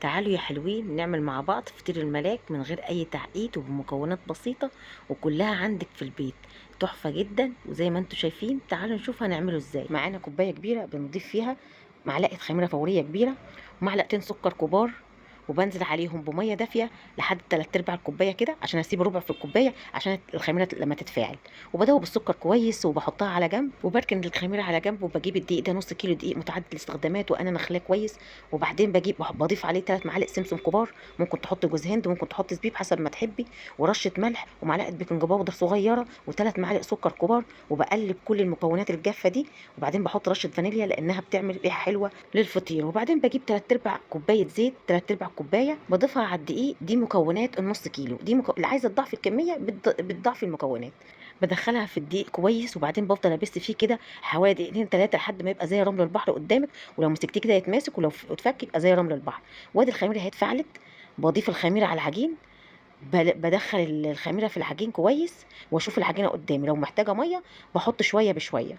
تعالوا يا حلوين نعمل مع بعض فطير الملاك من غير اي تعقيد وبمكونات بسيطة وكلها عندك في البيت. تحفة جدا، وزي ما انتم شايفين تعالوا نشوف هنعمله ازاي. معانا كوباية كبيرة بنضيف فيها معلقة خميرة فورية كبيرة ومعلقتين سكر كبار، وبنزل عليهم بميه دافيه لحد 3/4 الكوبايه كده عشان اسيب ربع في الكوبايه عشان الخميره لما تتفاعل، وبدوب السكر كويس وبحطها على جنب وبركن الخميره على جنب، وبجيب الدقيق ده نص كيلو دقيق متعدد الاستخدامات وانا نخلاه كويس، وبعدين بضيف عليه 3 معالق سمسم كبار، ممكن تحط جوز هند ممكن تحط زبيب حسب ما تحبي، ورشه ملح ومعلقه بيكنج باودر صغيره و3 معالق سكر كبار، وبقلب كل المكونات الجافه دي، وبعدين بحط رشه فانيليا لانها بتعمل ريحه حلوه للفطير، وبعدين بجيب 3/4 كوبايه زيت، 3/4 كوبايه بضيفها على الدقيق. دي مكونات النص كيلو، اللي عايزه تضاعفي الكميه بتضاعفي المكونات. بدخلها في الدقيق كويس، وبعدين بفضل ابس فيه كده حوالي دقيقتين 3 لحد ما يبقى زي رمل البحر قدامك، ولو مسكتيه كده يتماسك، ولو اتفك يبقى زي رمل البحر. وادي الخميره اهي اتفعلت، بضيف الخميره على العجين، بدخل الخميره في العجين كويس، واشوف العجينه قدامي، لو محتاجه ميه بحط شويه بشويه.